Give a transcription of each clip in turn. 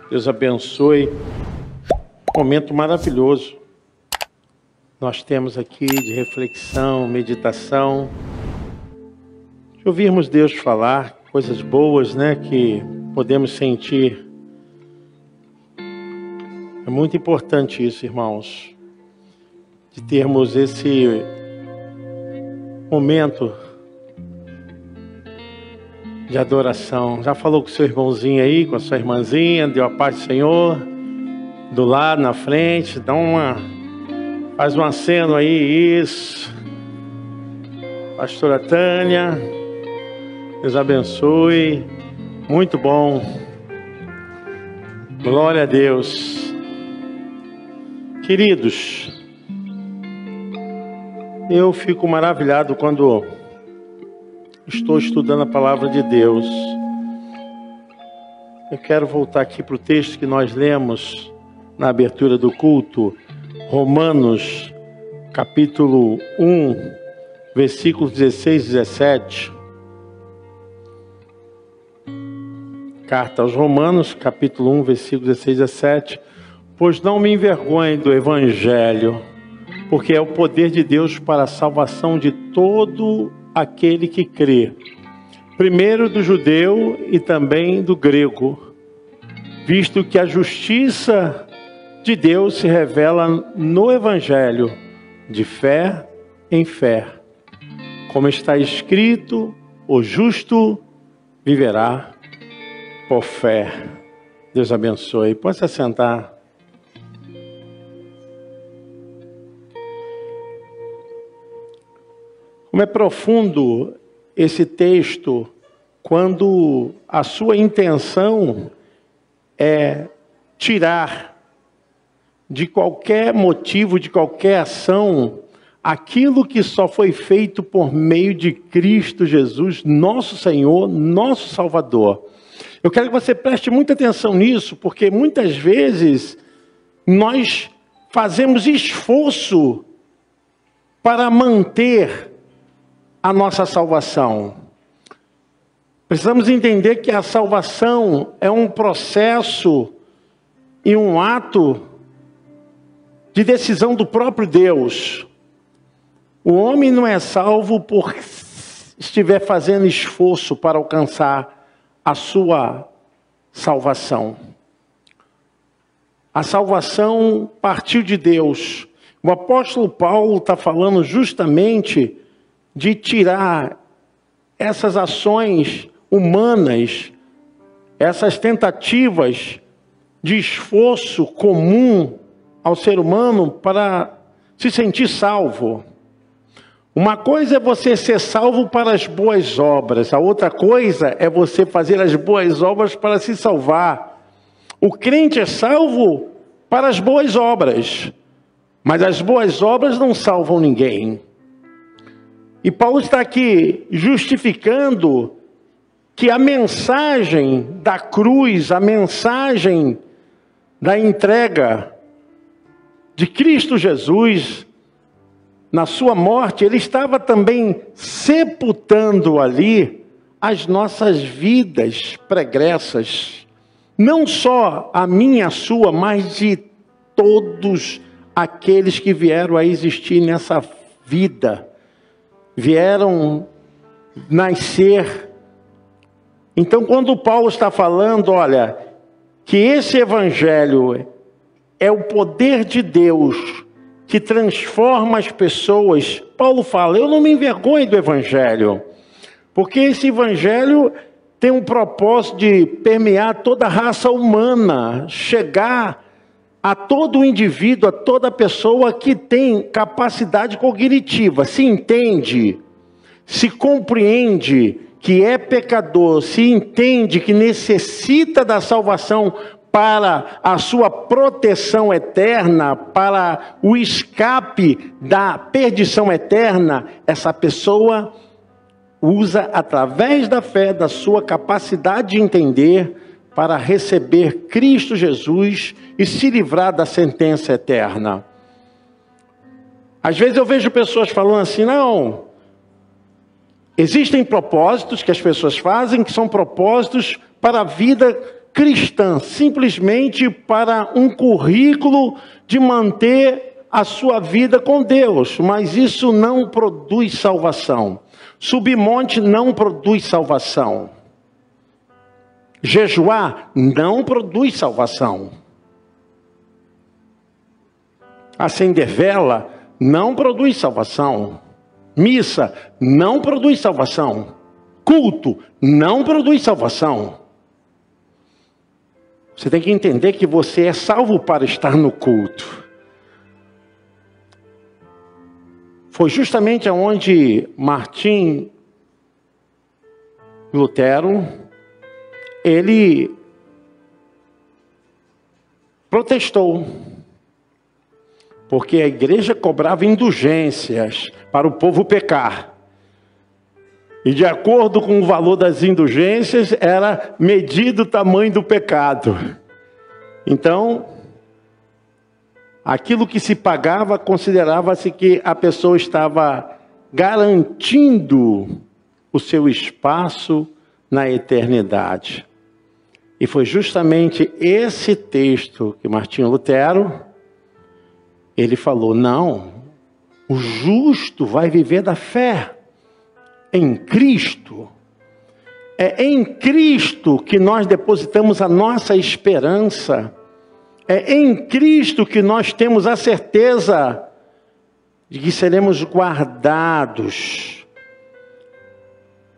Deus abençoe. Momento maravilhoso. Nós temos aqui de reflexão, meditação. De ouvirmos Deus falar coisas boas, né? Que podemos sentir. É muito importante isso, irmãos. De termos esse momento de adoração. Já falou com o seu irmãozinho aí, com a sua irmãzinha, deu a paz do Senhor, do lado, na frente, faz um aceno aí, isso. Pastora Tânia, Deus abençoe, muito bom, glória a Deus. Queridos, eu fico maravilhado quando estou estudando a palavra de Deus. Eu quero voltar aqui para o texto que nós lemos na abertura do culto, Romanos, capítulo 1, versículos 16 e 17. Carta aos Romanos, capítulo 1, versículos 16 e 17. Pois não me envergonhe do Evangelho, porque é o poder de Deus para a salvação de todo aquele que crê, primeiro do judeu e também do grego, visto que a justiça de Deus se revela no Evangelho, de fé em fé. Como está escrito, o justo viverá por fé. Deus abençoe. Pode se assentar. Como é profundo esse texto quando a sua intenção é tirar de qualquer motivo, de qualquer ação, aquilo que só foi feito por meio de Cristo Jesus, nosso Senhor, nosso Salvador. Eu quero que você preste muita atenção nisso, porque muitas vezes nós fazemos esforço para manter a nossa salvação. Precisamos entender que a salvação é um processo e um ato de decisão do próprio Deus. O homem não é salvo por estiver fazendo esforço para alcançar a sua salvação. A salvação partiu de Deus. O apóstolo Paulo está falando justamente de tirar essas ações humanas, essas tentativas de esforço comum ao ser humano para se sentir salvo. Uma coisa é você ser salvo para as boas obras, a outra coisa é você fazer as boas obras para se salvar. O crente é salvo para as boas obras, mas as boas obras não salvam ninguém. E Paulo está aqui justificando que a mensagem da cruz, a mensagem da entrega de Cristo Jesus, na sua morte, ele estava também sepultando ali as nossas vidas pregressas. Não só a minha, a sua, mas de todos aqueles que vieram a existir nessa vida. Vieram nascer. Então, quando Paulo está falando, olha, que esse evangelho é o poder de Deus que transforma as pessoas, Paulo fala, eu não me envergonho do evangelho, porque esse evangelho tem um propósito de permear toda a raça humana, chegar a todo indivíduo, a toda pessoa que tem capacidade cognitiva, se entende, se compreende que é pecador, se entende que necessita da salvação para a sua proteção eterna, para o escape da perdição eterna, essa pessoa usa através da fé, da sua capacidade de entender, para receber Cristo Jesus e se livrar da sentença eterna. Às vezes eu vejo pessoas falando assim, não, existem propósitos que as pessoas fazem, que são propósitos para a vida cristã, simplesmente para um currículo de manter a sua vida com Deus, mas isso não produz salvação. Subir monte não produz salvação. Jejuar não produz salvação. Acender vela não produz salvação. Missa não produz salvação. Culto não produz salvação. Você tem que entender que você é salvo para estar no culto. Foi justamente aonde Martim Lutero, ele protestou. Porque a igreja cobrava indulgências para o povo pecar. E de acordo com o valor das indulgências, era medido o tamanho do pecado. Então, aquilo que se pagava, considerava-se que a pessoa estava garantindo o seu espaço na eternidade. E foi justamente esse texto que Martinho Lutero, ele falou, não, o justo vai viver da fé em Cristo. É em Cristo que nós depositamos a nossa esperança. É em Cristo que nós temos a certeza de que seremos guardados.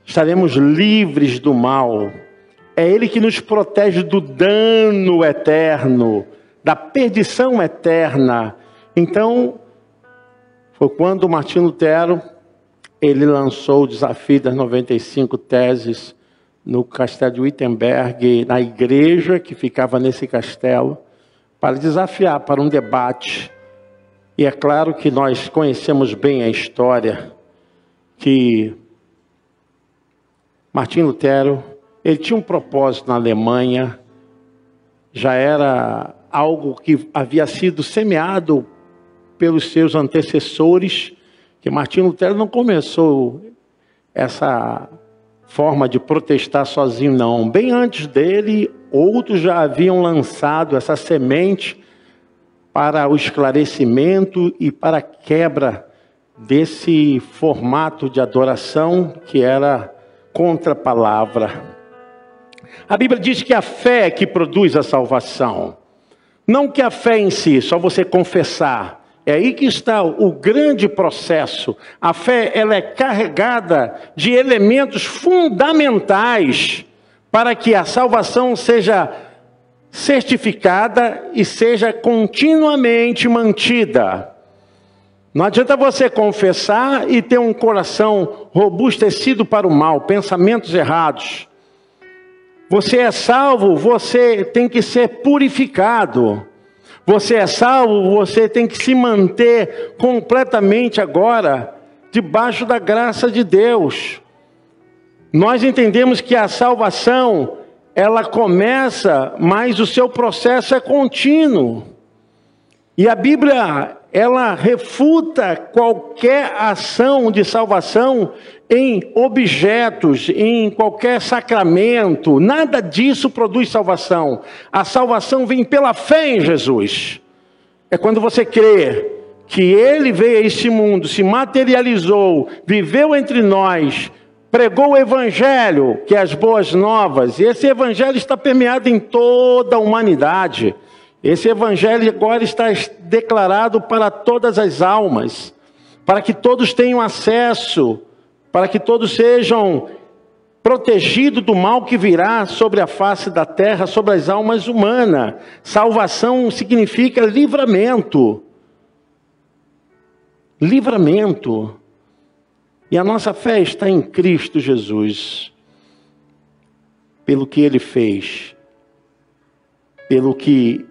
Estaremos livres do mal. É Ele que nos protege do dano eterno, da perdição eterna. Então, foi quando Martinho Lutero, ele lançou o desafio das 95 teses no castelo de Wittenberg, na igreja que ficava nesse castelo, para desafiar para um debate. E é claro que nós conhecemos bem a história, que Martinho Lutero, ele tinha um propósito na Alemanha, já era algo que havia sido semeado pelos seus antecessores, que Martinho Lutero não começou essa forma de protestar sozinho, não. Bem antes dele, outros já haviam lançado essa semente para o esclarecimento e para a quebra desse formato de adoração que era contra a palavra. A Bíblia diz que a fé é que produz a salvação. Não que a fé em si, só você confessar. É aí que está o grande processo. A fé, ela é carregada de elementos fundamentais para que a salvação seja certificada e seja continuamente mantida. Não adianta você confessar e ter um coração robustecido para o mal, pensamentos errados. Você é salvo, você tem que ser purificado. Você é salvo, você tem que se manter completamente agora debaixo da graça de Deus. Nós entendemos que a salvação, ela começa, mas o seu processo é contínuo. E a Bíblia, ela refuta qualquer ação de salvação em objetos, em qualquer sacramento. Nada disso produz salvação. A salvação vem pela fé em Jesus. É quando você crê que Ele veio a este mundo, se materializou, viveu entre nós, pregou o Evangelho, que é as boas novas. E esse Evangelho está permeado em toda a humanidade. Esse Evangelho agora está declarado para todas as almas, para que todos tenham acesso, para que todos sejam protegidos do mal que virá sobre a face da terra, sobre as almas humanas. Salvação significa livramento. Livramento. E a nossa fé está em Cristo Jesus, pelo que Ele fez, pelo que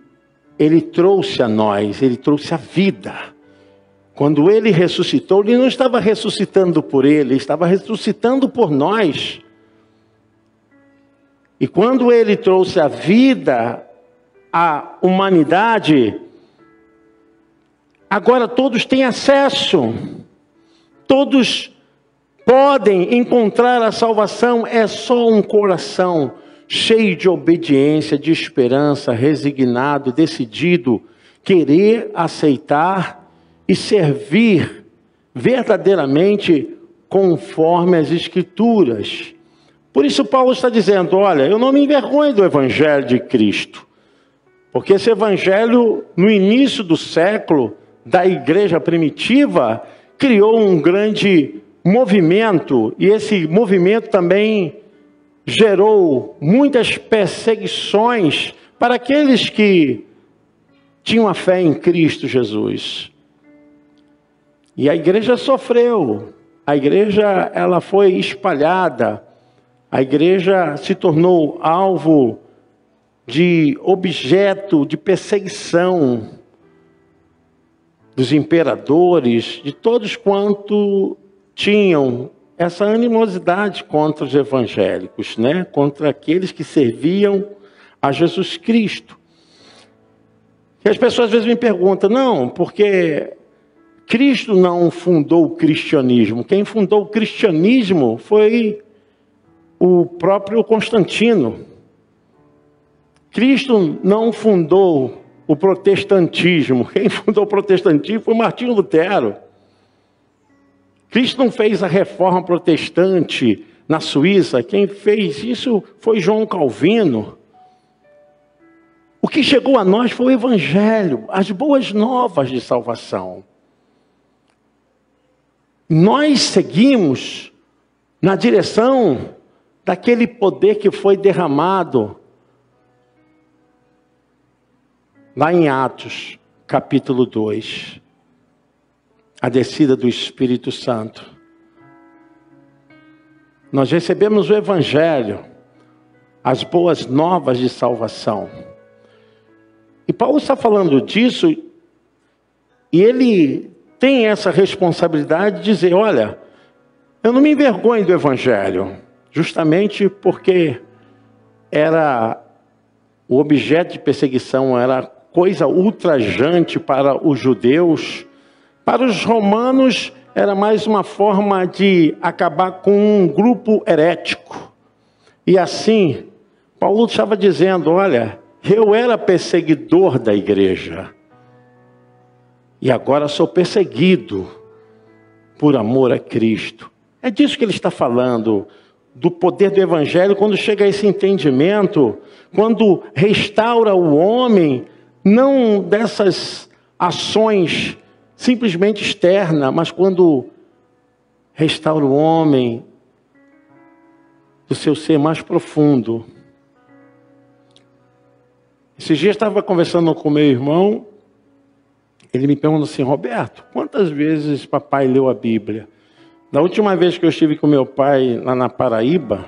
Ele trouxe a nós, Ele trouxe a vida. Quando Ele ressuscitou, Ele não estava ressuscitando por Ele estava ressuscitando por nós. E quando Ele trouxe a vida à humanidade, agora todos têm acesso. Todos podem encontrar a salvação. É só um coração cheio de obediência, de esperança, resignado, decidido, querer aceitar e servir verdadeiramente conforme as Escrituras. Por isso Paulo está dizendo, olha, eu não me envergonho do Evangelho de Cristo, porque esse Evangelho, no início do século, da igreja primitiva, criou um grande movimento, e esse movimento também gerou muitas perseguições para aqueles que tinham a fé em Cristo Jesus. E a igreja sofreu, a igreja ela foi espalhada, a igreja se tornou alvo de objeto de perseguição dos imperadores, de todos quanto tinham essa animosidade contra os evangélicos, né? Contra aqueles que serviam a Jesus Cristo. E as pessoas às vezes me perguntam, não, porque Cristo não fundou o cristianismo. Quem fundou o cristianismo foi o próprio Constantino. Cristo não fundou o protestantismo. Quem fundou o protestantismo foi Martinho Lutero. Cristo não fez a reforma protestante na Suíça. Quem fez isso foi João Calvino. O que chegou a nós foi o Evangelho, as boas novas de salvação. Nós seguimos na direção daquele poder que foi derramado lá em Atos, capítulo 2. A descida do Espírito Santo. Nós recebemos o Evangelho, as boas novas de salvação. E Paulo está falando disso, e ele tem essa responsabilidade de dizer, olha, eu não me envergonho do Evangelho, justamente porque era o objeto de perseguição, era coisa ultrajante para os judeus. Para os romanos, era mais uma forma de acabar com um grupo herético. E assim, Paulo estava dizendo, olha, eu era perseguidor da igreja. E agora sou perseguido por amor a Cristo. É disso que ele está falando, do poder do Evangelho, quando chega a esse entendimento, quando restaura o homem, não dessas ações simplesmente externa, mas quando restaura o homem do seu ser mais profundo. Esses dias estava conversando com meu irmão, ele me perguntou assim, Roberto, quantas vezes papai leu a Bíblia? Da última vez que eu estive com meu pai lá na Paraíba,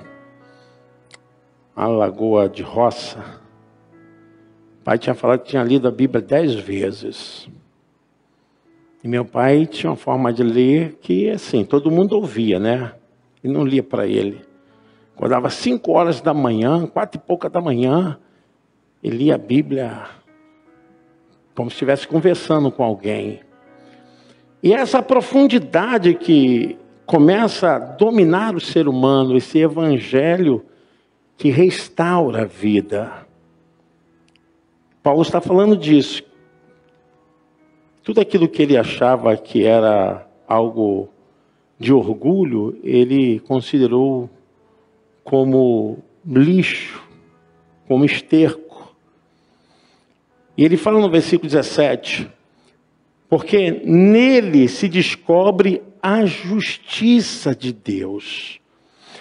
a Lagoa de Roça, o pai tinha falado que tinha lido a Bíblia 10 vezes. E meu pai tinha uma forma de ler que, assim, todo mundo ouvia, né? E não lia para ele. Acordava 5 horas da manhã, 4 e pouca da manhã, ele lia a Bíblia como se estivesse conversando com alguém. E essa profundidade que começa a dominar o ser humano, esse evangelho que restaura a vida. Paulo está falando disso. Tudo aquilo que ele achava que era algo de orgulho, ele considerou como lixo, como esterco. E ele fala no versículo 17, porque nele se descobre a justiça de Deus.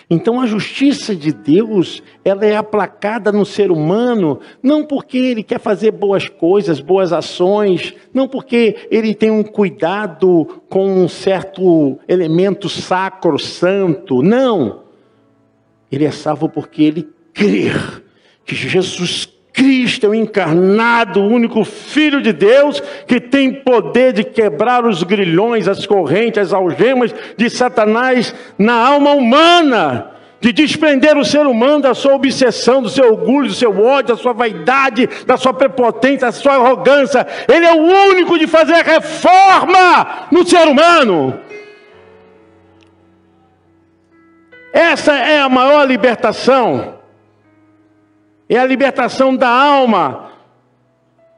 Então a justiça de Deus, ela é aplacada no ser humano, não porque ele quer fazer boas coisas, boas ações, não porque ele tem um cuidado com um certo elemento sacro, santo, não. Ele é salvo porque ele crê que Jesus Cristo é o encarnado, o único Filho de Deus, que tem poder de quebrar os grilhões, as correntes, as algemas de Satanás na alma humana, de desprender o ser humano da sua obsessão, do seu orgulho, do seu ódio, da sua vaidade, da sua prepotência, da sua arrogância. Ele é o único de fazer reforma no ser humano. Essa é a maior libertação. É a libertação da alma,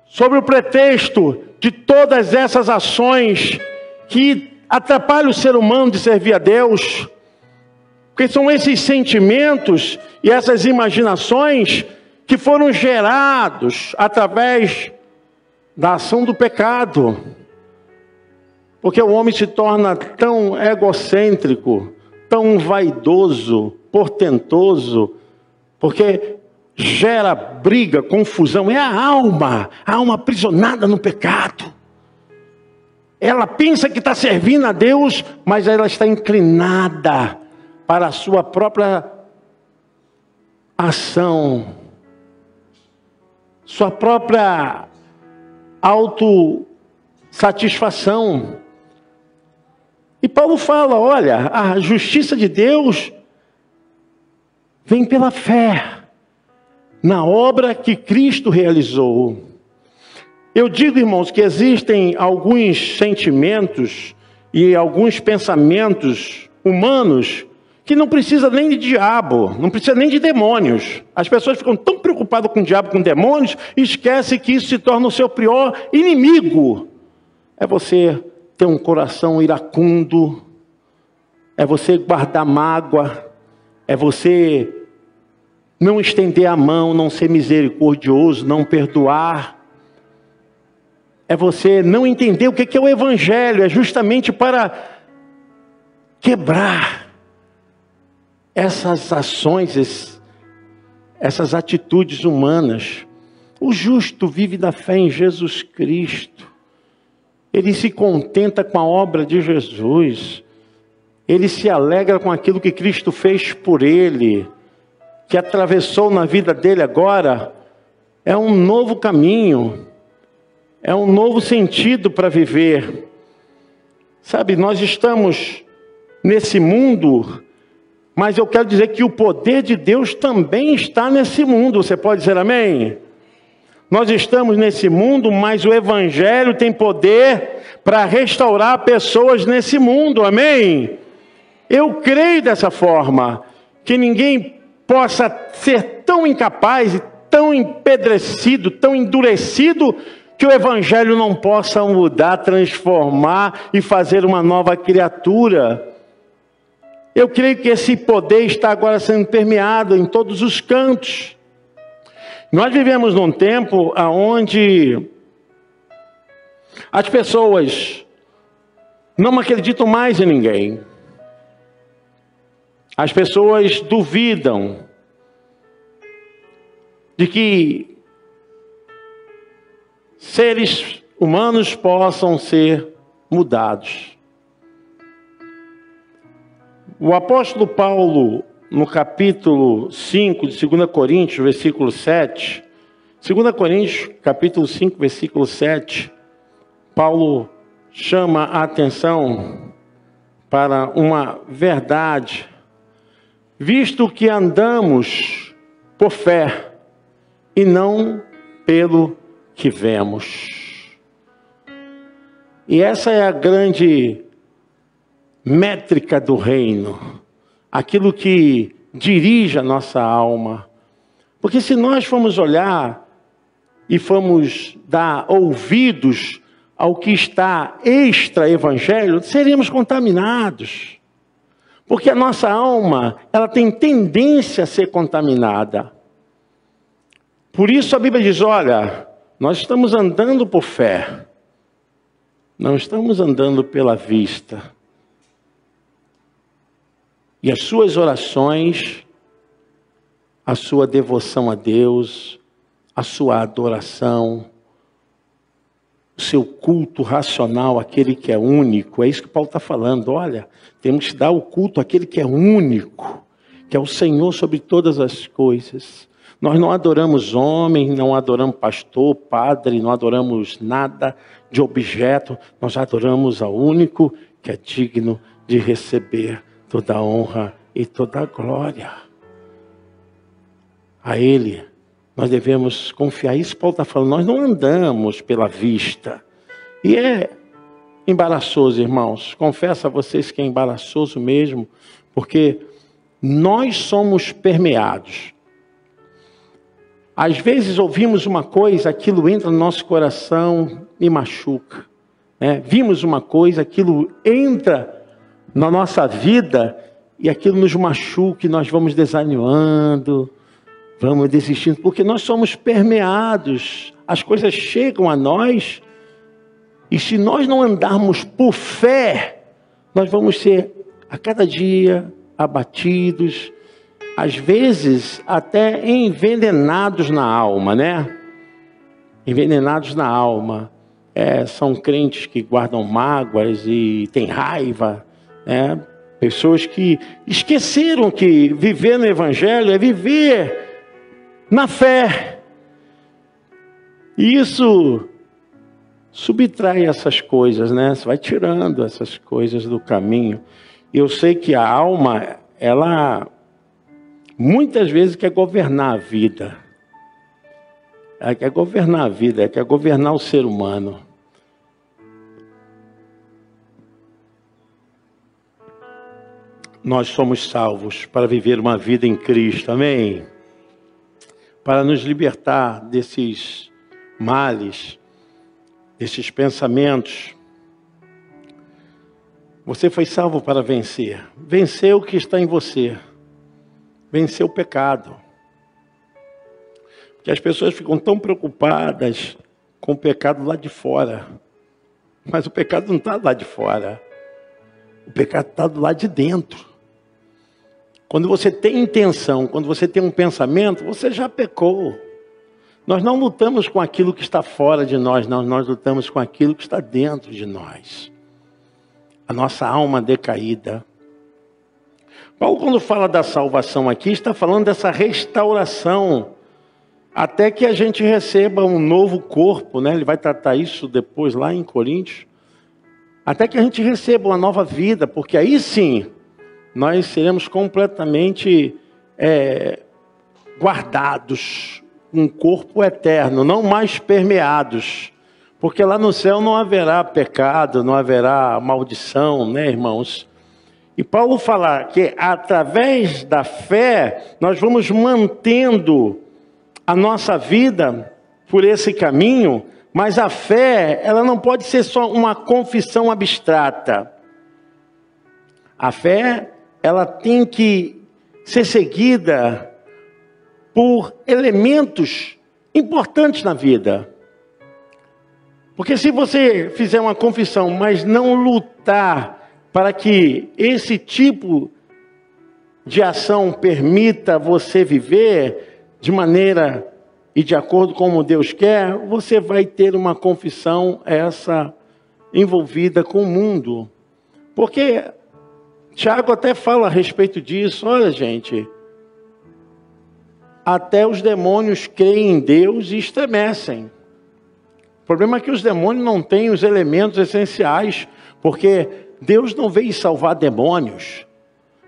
sobre o pretexto de todas essas ações que atrapalham o ser humano de servir a Deus. Porque são esses sentimentos e essas imaginações que foram gerados através da ação do pecado. Porque o homem se torna tão egocêntrico, tão vaidoso, portentoso, porque gera briga, confusão. É a alma aprisionada no pecado. Ela pensa que está servindo a Deus, mas ela está inclinada para a sua própria ação, sua própria autossatisfação. E Paulo fala, olha, a justiça de Deus vem pela fé na obra que Cristo realizou. Eu digo, irmãos, que existem alguns sentimentos e alguns pensamentos humanos que não precisa nem de diabo, não precisa nem de demônios. As pessoas ficam tão preocupadas com o diabo, com demônios, e esquecem que isso se torna o seu pior inimigo. É você ter um coração iracundo, é você guardar mágoa, é você não estender a mão, não ser misericordioso, não perdoar. É você não entender o que é o Evangelho, é justamente para quebrar essas ações, essas atitudes humanas. O justo vive da fé em Jesus Cristo. Ele se contenta com a obra de Jesus. Ele se alegra com aquilo que Cristo fez por ele, que atravessou na vida dele agora. É um novo caminho, é um novo sentido para viver. Sabe, nós estamos nesse mundo, mas eu quero dizer que o poder de Deus também está nesse mundo. Você pode dizer amém? Nós estamos nesse mundo, mas o Evangelho tem poder para restaurar pessoas nesse mundo, amém? Eu creio dessa forma, que ninguém possa ser tão incapaz, e tão empedrecido, tão endurecido, que o Evangelho não possa mudar, transformar e fazer uma nova criatura. Eu creio que esse poder está agora sendo permeado em todos os cantos. Nós vivemos num tempo onde as pessoas não acreditam mais em ninguém. As pessoas duvidam de que seres humanos possam ser mudados. O apóstolo Paulo, no capítulo 5 de 2 Coríntios, versículo 7, 2 Coríntios, capítulo 5, versículo 7, Paulo chama a atenção para uma verdade. Visto que andamos por fé e não pelo que vemos. E essa é a grande métrica do reino, aquilo que dirige a nossa alma. Porque se nós formos olhar e formos dar ouvidos ao que está extra-evangelho, seríamos contaminados. Porque a nossa alma, ela tem tendência a ser contaminada. Por isso a Bíblia diz, olha, nós estamos andando por fé, não estamos andando pela vista. E as suas orações, a sua devoção a Deus, a sua adoração, o seu culto racional, aquele que é único, é isso que Paulo está falando. Olha, temos que dar o culto àquele que é único, que é o Senhor sobre todas as coisas. Nós não adoramos homem, não adoramos pastor, padre, não adoramos nada de objeto, nós adoramos ao único que é digno de receber toda a honra e toda a glória. A Ele nós devemos confiar. Isso Paulo está falando, nós não andamos pela vista. E é embaraçoso, irmãos. Confesso a vocês que é embaraçoso mesmo, porque nós somos permeados Às vezes ouvimos uma coisa, aquilo entra no nosso coração e machuca. Vimos uma coisa, aquilo entra na nossa vida e aquilo nos machuca e nós vamos desanimando, vamos desistindo, porque nós somos permeados, as coisas chegam a nós e se nós não andarmos por fé, nós vamos ser a cada dia abatidos, às vezes até envenenados na alma, Envenenados na alma. São crentes que guardam mágoas e têm raiva, pessoas que esqueceram que viver no Evangelho é viver na fé. E isso subtrai essas coisas, Você vai tirando essas coisas do caminho. Eu sei que a alma, ela muitas vezes quer governar a vida. Ela quer governar a vida, ela quer governar o ser humano. Nós somos salvos para viver uma vida em Cristo, amém? Para nos libertar desses males, desses pensamentos. Você foi salvo para vencer. Vencer o que está em você. Vencer o pecado. Porque as pessoas ficam tão preocupadas com o pecado lá de fora. Mas o pecado não está lá de fora. O pecado está do lado de dentro. Quando você tem intenção, quando você tem um pensamento, você já pecou. Nós não lutamos com aquilo que está fora de nós, não. Nós lutamos com aquilo que está dentro de nós. A nossa alma decaída. Paulo, quando fala da salvação aqui, está falando dessa restauração. Até que a gente receba um novo corpo, Ele vai tratar isso depois lá em Coríntios. Até que a gente receba uma nova vida, porque aí sim, nós seremos completamente guardados, um corpo eterno, não mais permeados. Porque lá no céu não haverá pecado, não haverá maldição, irmãos? E Paulo fala que através da fé, nós vamos mantendo a nossa vida por esse caminho, mas a fé, ela não pode ser só uma confissão abstrata. A fé, ela tem que ser seguida por elementos importantes na vida. Porque se você fizer uma confissão, mas não lutar para que esse tipo de ação permita você viver de maneira e de acordo com como Deus quer, você vai ter uma confissão essa envolvida com o mundo. Porque Tiago até fala a respeito disso. Olha, gente, até os demônios creem em Deus e estremecem. O problema é que os demônios não têm os elementos essenciais, porque Deus não veio salvar demônios.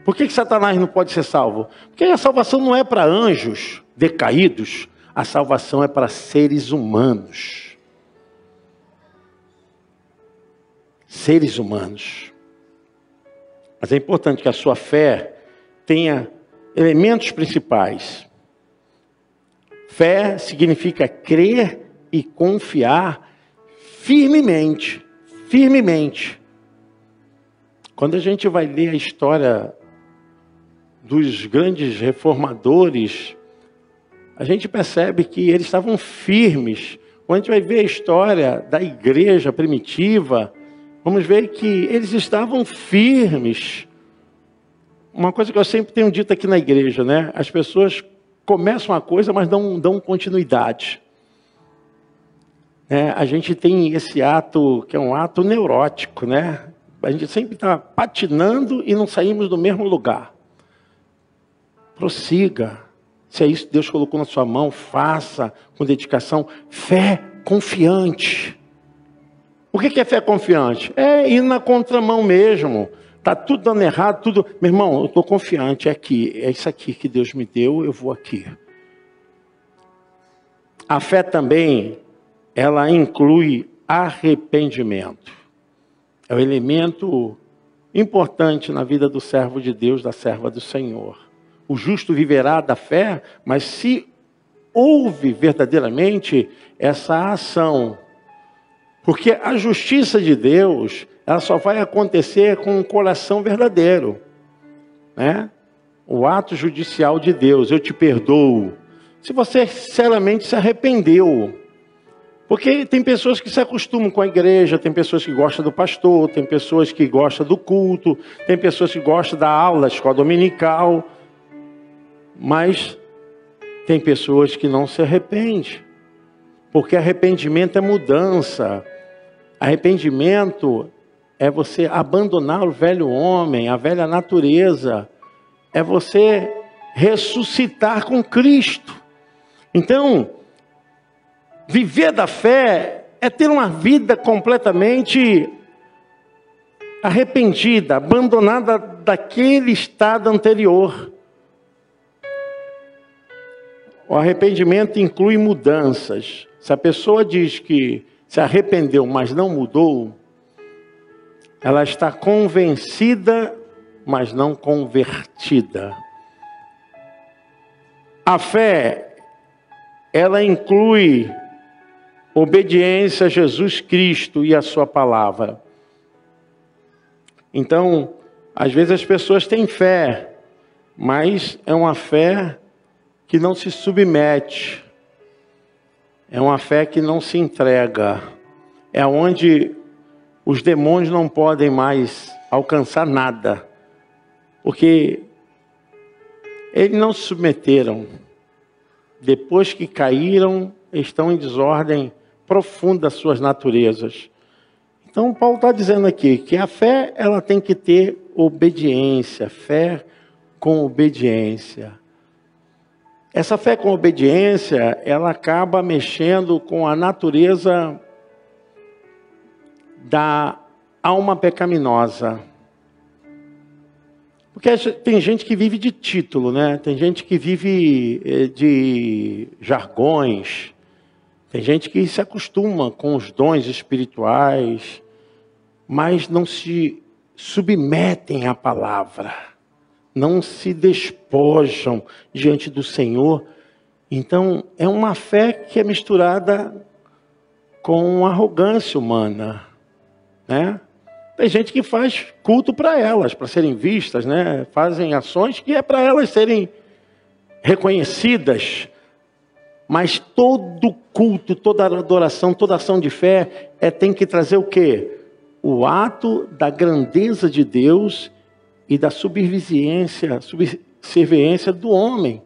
Por que Satanás não pode ser salvo? Porque a salvação não é para anjos decaídos, a salvação é para seres humanos. Seres humanos. Mas é importante que a sua fé tenha elementos principais. Fé significa crer e confiar firmemente. Firmemente. Quando a gente vai ler a história dos grandes reformadores, a gente percebe que eles estavam firmes. Quando a gente vai ver a história da igreja primitiva, vamos ver que eles estavam firmes. Uma coisa que eu sempre tenho dito aqui na igreja, As pessoas começam uma coisa, mas não dão continuidade. A gente tem esse ato, que é um ato neurótico, A gente sempre está patinando e não saímos do mesmo lugar. Prossiga. Se é isso que Deus colocou na sua mão, faça com dedicação. Fé confiante. O que é fé confiante? É ir na contramão mesmo. Está tudo dando errado, tudo... Meu irmão, eu estou confiante, é aqui. É isso aqui que Deus me deu, eu vou aqui. A fé também, ela inclui arrependimento. É um elemento importante na vida do servo de Deus, da serva do Senhor. O justo viverá da fé, mas se houve verdadeiramente essa ação. Porque a justiça de Deus, ela só vai acontecer com um coração verdadeiro, né? O ato judicial de Deus, eu te perdoo, se você sinceramente se arrependeu. Porque tem pessoas que se acostumam com a igreja, tem pessoas que gostam do pastor, tem pessoas que gostam do culto, tem pessoas que gostam da aula, da escola dominical, mas tem pessoas que não se arrependem. Porque arrependimento é mudança. Arrependimento é você abandonar o velho homem, a velha natureza. É você ressuscitar com Cristo. Então, viver da fé é ter uma vida completamente arrependida, abandonada daquele estado anterior. O arrependimento inclui mudanças. Se a pessoa diz que se arrependeu, mas não mudou, ela está convencida, mas não convertida. A fé, ela inclui obediência a Jesus Cristo e a sua palavra. Então, às vezes as pessoas têm fé, mas é uma fé que não se submete. É uma fé que não se entrega. É onde os demônios não podem mais alcançar nada. Porque eles não se submeteram. Depois que caíram, estão em desordem profunda das suas naturezas. Então Paulo está dizendo aqui que a fé, ela tem que ter obediência. Fé com obediência. Essa fé com obediência, ela acaba mexendo com a natureza da alma pecaminosa. Porque tem gente que vive de título, né? Tem gente que vive de jargões. Tem gente que se acostuma com os dons espirituais, mas não se submetem à palavra. Não se despojam diante do Senhor. Então, é uma fé que é misturada com arrogância humana, né? Tem gente que faz culto para elas, para serem vistas, né? Fazem ações que é para elas serem reconhecidas. Mas todo culto, toda adoração, toda ação de fé tem que trazer o quê? O ato da grandeza de Deus e da subserviência do homem.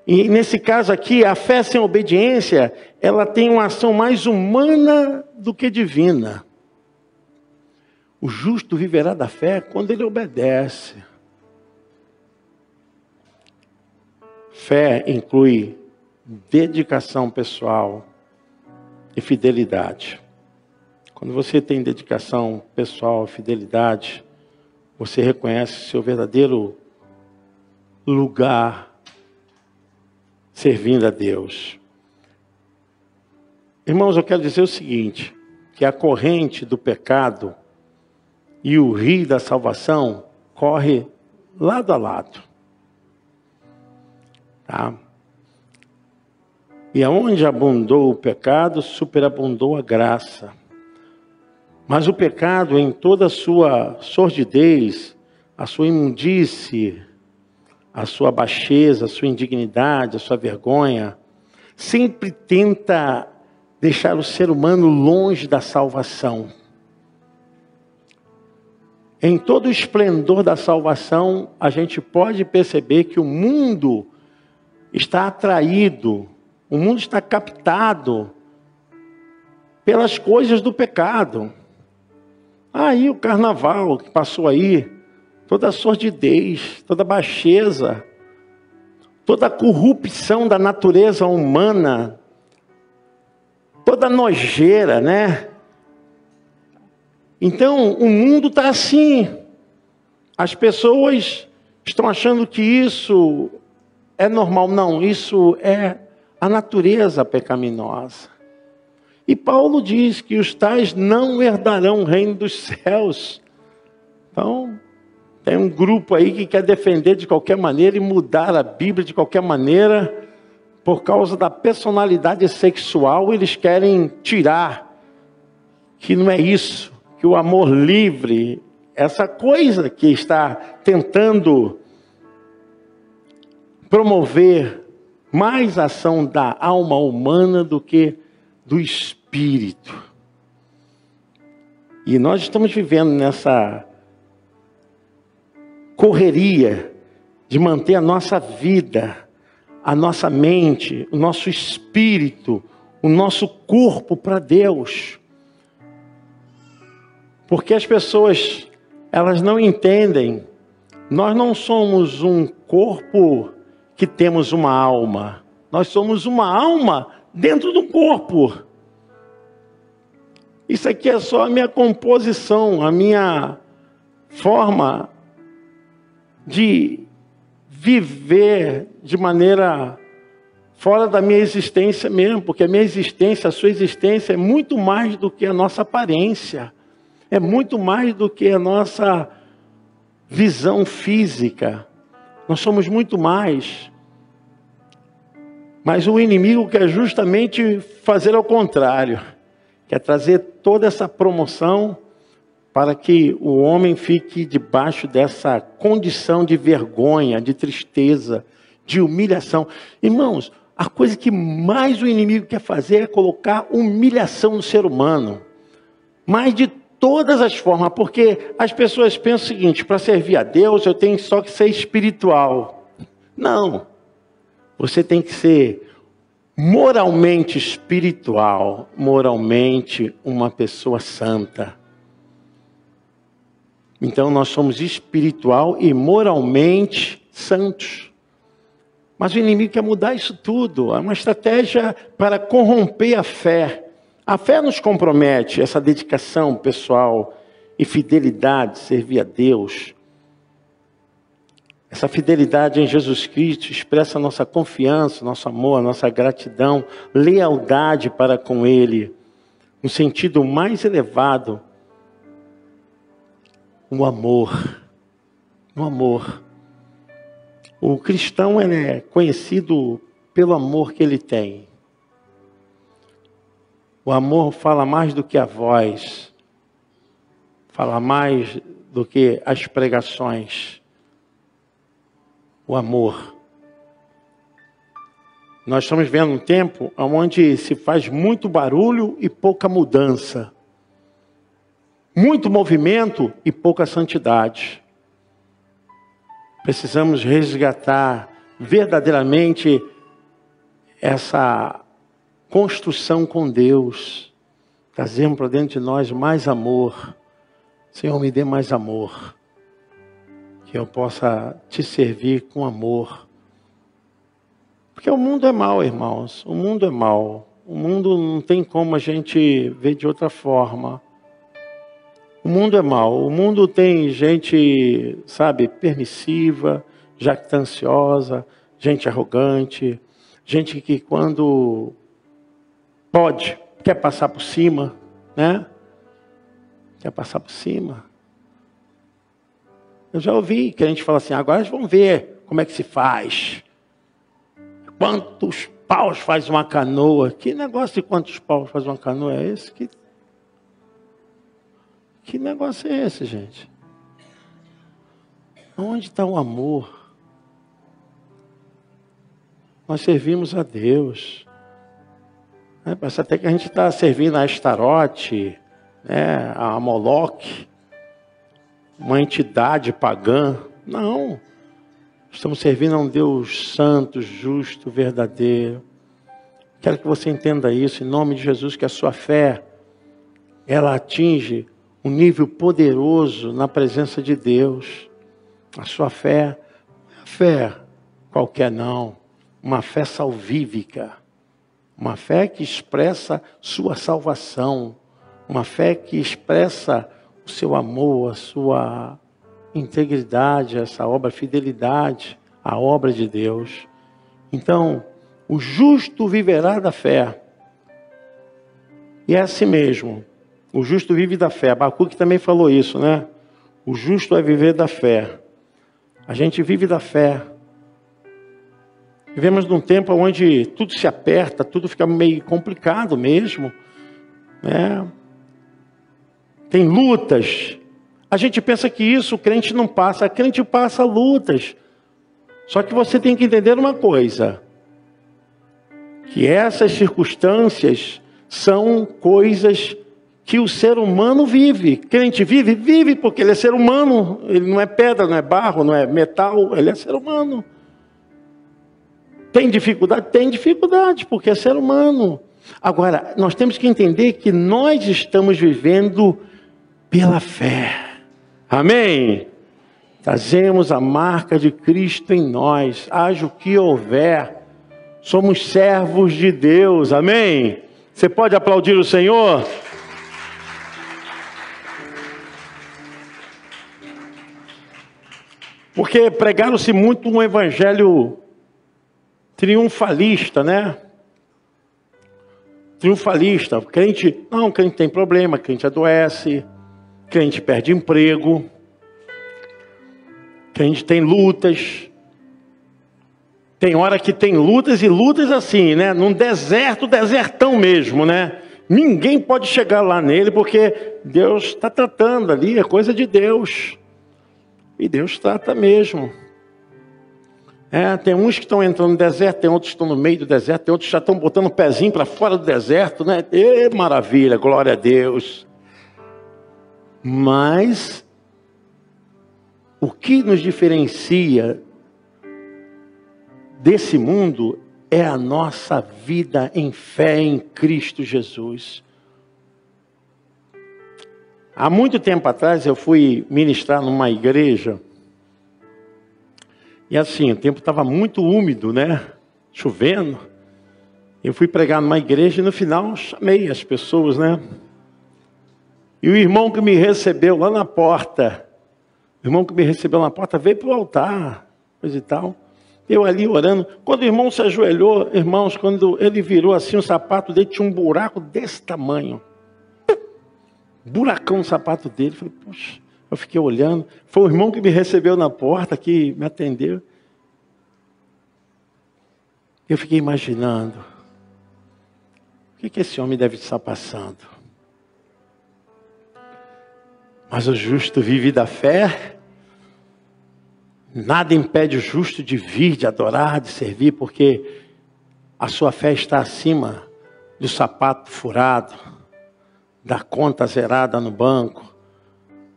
E nesse caso aqui, a fé sem obediência, ela tem uma ação mais humana do que divina. O justo viverá da fé quando ele obedece. Fé inclui dedicação pessoal e fidelidade. Quando você tem dedicação pessoal e fidelidade, você reconhece seu verdadeiro lugar servindo a Deus. Irmãos, eu quero dizer o seguinte, que a corrente do pecado e o rio da salvação corre lado a lado. Tá? E aonde abundou o pecado, superabundou a graça. Mas o pecado, em toda a sua sordidez, a sua imundície, a sua baixeza, a sua indignidade, a sua vergonha, sempre tenta deixar o ser humano longe da salvação. Em todo o esplendor da salvação, a gente pode perceber que o mundo está atraído, o mundo está captado pelas coisas do pecado. Aí o carnaval que passou aí, toda a sordidez, toda a baixeza, toda a corrupção da natureza humana, toda a nojeira, né? Então, o mundo está assim. As pessoas estão achando que isso é normal. Não, isso é a natureza pecaminosa. E Paulo diz que os tais não herdarão o reino dos céus. Então, tem um grupo aí que quer defender de qualquer maneira e mudar a Bíblia de qualquer maneira por causa da personalidade sexual, eles querem tirar que não é isso, que o amor livre, essa coisa que está tentando promover mais a ação da alma humana do que do espírito. E nós estamos vivendo nessa correria de manter a nossa vida, a nossa mente, o nosso espírito, o nosso corpo para Deus. Porque as pessoas, elas não entendem. Nós não somos um corpo que temos uma alma. Nós somos uma alma dentro do corpo. Isso aqui é só a minha composição, a minha forma de viver de maneira fora da minha existência mesmo, porque a minha existência, a sua existência é muito mais do que a nossa aparência, é muito mais do que a nossa visão física. Nós somos muito mais. Mas o inimigo quer justamente fazer ao contrário, quer trazer toda essa promoção para que o homem fique debaixo dessa condição de vergonha, de tristeza, de humilhação. Irmãos, a coisa que mais o inimigo quer fazer é colocar humilhação no ser humano. Mas de todas as formas, porque as pessoas pensam o seguinte: para servir a Deus eu tenho só que ser espiritual. Não, você tem que ser moralmente espiritual, moralmente uma pessoa santa. Então nós somos espiritual e moralmente santos. Mas o inimigo quer mudar isso tudo. É uma estratégia para corromper a fé. A fé nos compromete, essa dedicação pessoal e fidelidade, servir a Deus. Essa fidelidade em Jesus Cristo expressa nossa confiança, nosso amor, nossa gratidão, lealdade para com Ele. No sentido mais elevado, o amor. O amor. O cristão é conhecido pelo amor que ele tem. O amor fala mais do que a voz, fala mais do que as pregações. O amor. Nós estamos vendo um tempo onde se faz muito barulho e pouca mudança. Muito movimento e pouca santidade. Precisamos resgatar verdadeiramente essa construção com Deus. Trazemos para dentro de nós mais amor. Senhor, me dê mais amor. Que eu possa te servir com amor. Porque o mundo é mau, irmãos. O mundo é mau. O mundo não tem como a gente ver de outra forma. O mundo é mau. O mundo tem gente, sabe, permissiva, jactanciosa, gente arrogante, gente que quando pode, quer passar por cima, né? Quer passar por cima. Eu já ouvi que a gente fala assim: agora vamos ver como é que se faz. Quantos paus faz uma canoa? Que negócio de quantos paus faz uma canoa é esse? Que negócio é esse, gente? Onde está o amor? Nós servimos a Deus. Parece até que a gente está servindo a Astarote, né, a Moloque, uma entidade pagã. Não. Estamos servindo a um Deus santo, justo, verdadeiro. Quero que você entenda isso, em nome de Jesus, que a sua fé, ela atinge um nível poderoso na presença de Deus. A sua fé, não é fé qualquer não, uma fé salvífica, uma fé que expressa sua salvação, uma fé que expressa o seu amor, a sua integridade, essa obra, fidelidade à obra de Deus. Então, o justo viverá da fé. E é assim mesmo. O justo vive da fé. Abacuque também falou isso, né? O justo é viver da fé. A gente vive da fé. Vivemos num tempo onde tudo se aperta, tudo fica meio complicado mesmo, né? Tem lutas. A gente pensa que isso o crente não passa. O crente passa lutas. Só que você tem que entender uma coisa. Que essas circunstâncias são coisas que o ser humano vive. Crente vive porque ele é ser humano. Ele não é pedra, não é barro, não é metal. Ele é ser humano. Tem dificuldade? Tem dificuldade, porque é ser humano. Agora, nós temos que entender que nós estamos vivendo pela fé. Amém? Trazemos a marca de Cristo em nós. Haja o que houver. Somos servos de Deus. Amém? Você pode aplaudir o Senhor? Porque pregaram-se muito um evangelho triunfalista, né? Triunfalista. Crente tem problema, crente adoece, crente perde emprego, crente tem lutas. Tem hora que tem lutas e lutas assim, né? Num deserto, desertão mesmo, né? Ninguém pode chegar lá nele porque Deus está tratando ali, é coisa de Deus. E Deus trata mesmo. Tem uns que estão entrando no deserto, tem outros que estão no meio do deserto, tem outros que já estão botando o pezinho para fora do deserto, né? Maravilha, glória a Deus. Mas o que nos diferencia desse mundo é a nossa vida em fé em Cristo Jesus. Há muito tempo atrás eu fui ministrar numa igreja. E assim, o tempo estava muito úmido, né? Chovendo. Eu fui pregar numa igreja e no final chamei as pessoas, né? E o irmão que me recebeu lá na porta, veio para o altar, coisa e tal. Eu ali orando. Quando o irmão se ajoelhou, irmãos, quando ele virou assim, o sapato dele tinha um buraco desse tamanho. Buracão no sapato dele. Falei, poxa, eu fiquei olhando. Foi o irmão que me recebeu na porta, que me atendeu. Eu fiquei imaginando. O que esse homem deve estar passando? Mas o justo vive da fé. Nada impede o justo de vir, de adorar, de servir, porque a sua fé está acima do sapato furado, da conta zerada no banco,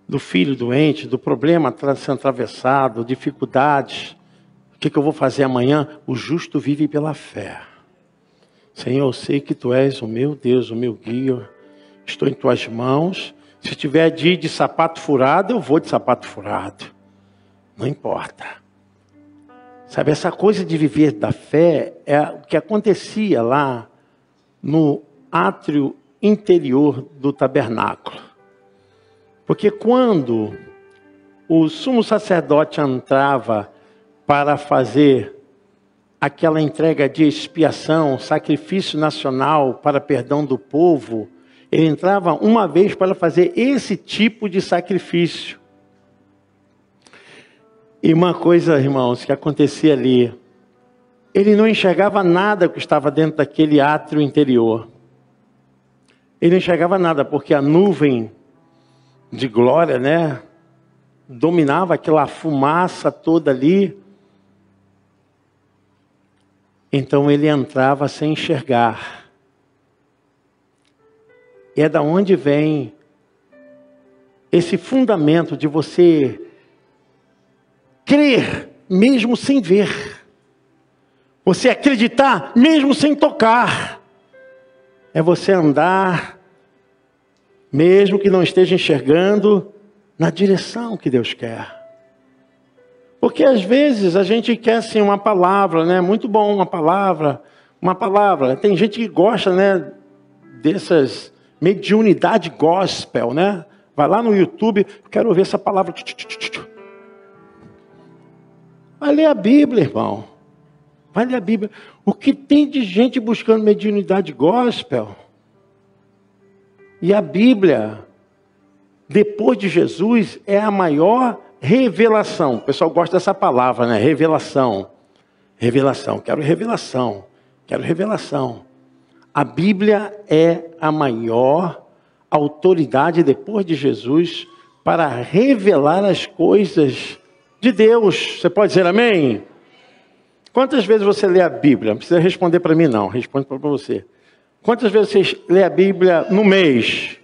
do filho doente, do problema sendo atravessado, dificuldades. O que eu vou fazer amanhã? O justo vive pela fé. Senhor, eu sei que Tu és o meu Deus, o meu guia. Estou em Tuas mãos. Se tiver dia de sapato furado, eu vou de sapato furado. Não importa. Sabe, essa coisa de viver da fé é o que acontecia lá no átrio interior do tabernáculo. Porque quando o sumo sacerdote entrava para fazer aquela entrega de expiação, sacrifício nacional para perdão do povo, ele entrava uma vez para fazer esse tipo de sacrifício. E uma coisa, irmãos, que acontecia ali, ele não enxergava nada que estava dentro daquele átrio interior. Ele não enxergava nada, porque a nuvem de glória, né, dominava aquela fumaça toda ali. Então ele entrava sem enxergar. E é da onde vem esse fundamento de você crer mesmo sem ver. Você acreditar mesmo sem tocar. É você andar, mesmo que não esteja enxergando, na direção que Deus quer. Porque às vezes a gente quer assim uma palavra, né? Muito bom uma palavra. Tem gente que gosta, né, dessas mediunidade gospel, né? Vai lá no YouTube, quero ouvir essa palavra. Vai ler a Bíblia, irmão. Vai ler a Bíblia. O que tem de gente buscando mediunidade gospel? E a Bíblia, depois de Jesus, é a maior revelação. O pessoal gosta dessa palavra, né? Revelação. Revelação, quero revelação, quero revelação. A Bíblia é a maior autoridade depois de Jesus para revelar as coisas de Deus. Você pode dizer amém? Quantas vezes você lê a Bíblia? Não precisa responder para mim não, responde para você. Quantas vezes você lê a Bíblia no mês?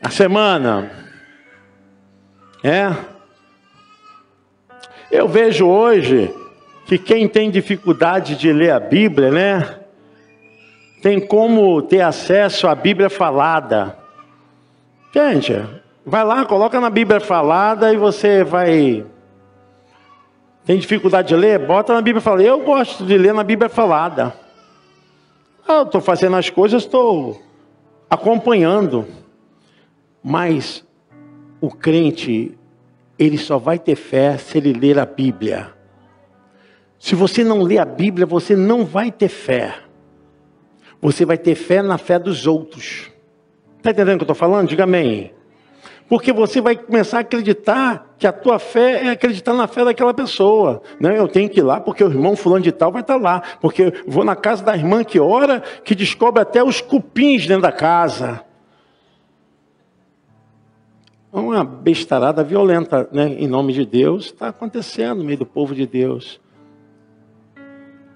A semana? Eu vejo hoje que quem tem dificuldade de ler a Bíblia, né? Tem como ter acesso à Bíblia falada. Gente, vai lá, coloca na Bíblia falada e você vai... Tem dificuldade de ler? Bota na Bíblia falada. Eu gosto de ler na Bíblia falada. Eu estou fazendo as coisas, estou acompanhando. Mas o crente, ele só vai ter fé se ele ler a Bíblia. Se você não ler a Bíblia, você não vai ter fé. Você vai ter fé na fé dos outros. Está entendendo o que eu estou falando? Diga amém. Porque você vai começar a acreditar que a tua fé é acreditar na fé daquela pessoa. Não, eu tenho que ir lá porque o irmão fulano de tal vai estar lá. Porque eu vou na casa da irmã que ora, que descobre até os cupins dentro da casa. Uma bestarada violenta, né? Em nome de Deus, está acontecendo no meio do povo de Deus.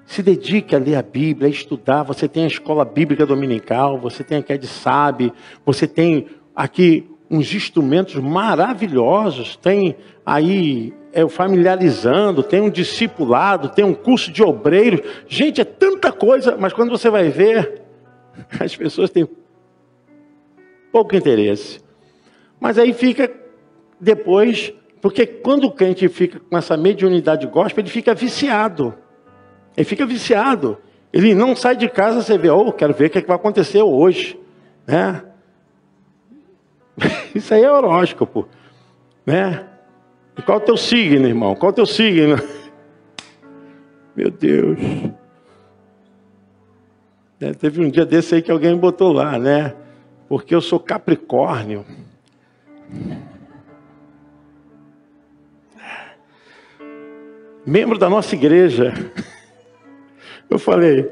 Se dedique a ler a Bíblia, a estudar. Você tem a escola bíblica dominical, você tem a QED Sabe, você tem aqui uns instrumentos maravilhosos, tem aí o familiarizando, tem um discipulado, tem um curso de obreiros. Gente, é tanta coisa, mas quando você vai ver, as pessoas têm pouco interesse. Mas aí fica depois, porque quando o crente fica com essa mediunidade gospel, ele fica viciado. Ele fica viciado. Ele não sai de casa, você vê, quero ver o que vai acontecer hoje. Né? Isso aí é horóscopo. Né? E qual é o teu signo, irmão? Qual é o teu signo? Meu Deus. Teve um dia desse aí que alguém botou lá, né? Porque eu sou Capricórnio. Membro da nossa igreja. Eu falei,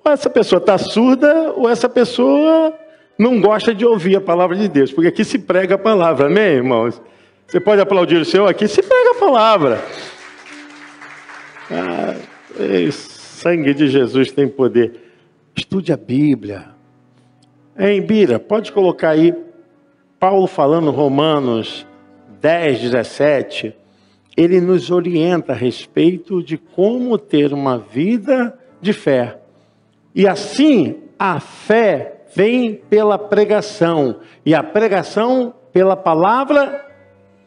ou essa pessoa está surda, ou essa pessoa não gosta de ouvir a palavra de Deus. Porque aqui se prega a palavra, amém, irmãos? Você pode aplaudir o Senhor? Aqui se prega a palavra. Sangue de Jesus tem poder. Estude a Bíblia. Hein, Bira, pode colocar aí Paulo falando Romanos 10, 17. Ele nos orienta a respeito de como ter uma vida de fé. E assim, a fé vem pela pregação. E a pregação pela palavra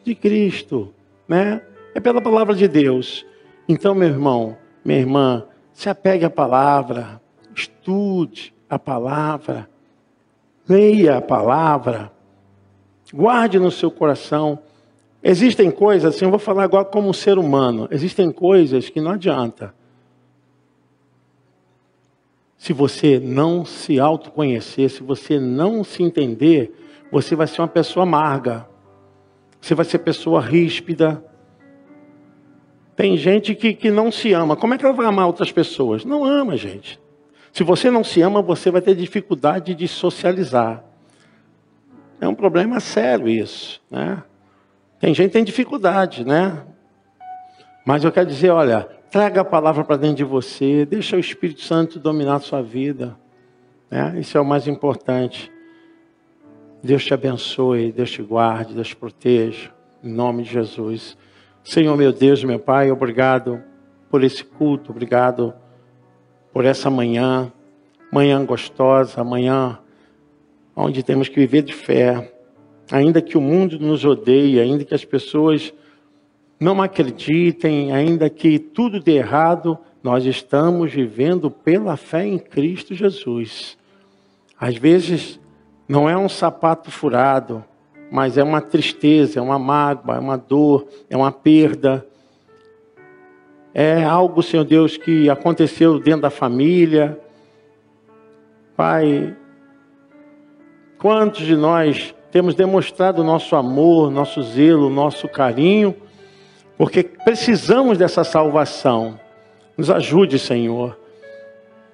de Cristo. Né? É pela palavra de Deus. Então, meu irmão, minha irmã, se apegue à palavra. Estude a palavra. Leia a palavra. Guarde no seu coração. Existem coisas, assim, eu vou falar agora como ser humano. Existem coisas que não adianta. Se você não se autoconhecer, se você não se entender, você vai ser uma pessoa amarga. Você vai ser pessoa ríspida. Tem gente que não se ama. Como é que ela vai amar outras pessoas? Não ama, gente. Se você não se ama, você vai ter dificuldade de socializar. É um problema sério isso, né? Tem gente que tem dificuldade, né? Mas eu quero dizer, olha, traga a palavra para dentro de você, deixa o Espírito Santo dominar a sua vida. Né? Isso é o mais importante. Deus te abençoe, Deus te guarde, Deus te proteja. Em nome de Jesus. Senhor, meu Deus, meu Pai, obrigado por esse culto, obrigado por essa manhã gostosa, manhã onde temos que viver de fé. Ainda que o mundo nos odeie, ainda que as pessoas não acreditem, ainda que tudo dê errado, nós estamos vivendo pela fé em Cristo Jesus. Às vezes não é um sapato furado, mas é uma tristeza, é uma mágoa, é uma dor, é uma perda. É algo, Senhor Deus, que aconteceu dentro da família. Pai, quantos de nós temos demonstrado nosso amor, nosso zelo, nosso carinho, porque precisamos dessa salvação. Nos ajude, Senhor.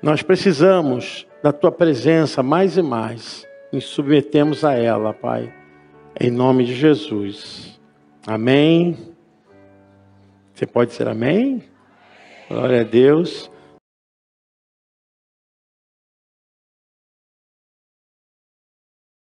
Nós precisamos da Tua presença mais e mais. Nos submetemos a ela, Pai. Em nome de Jesus. Amém. Você pode dizer amém? Glória a Deus.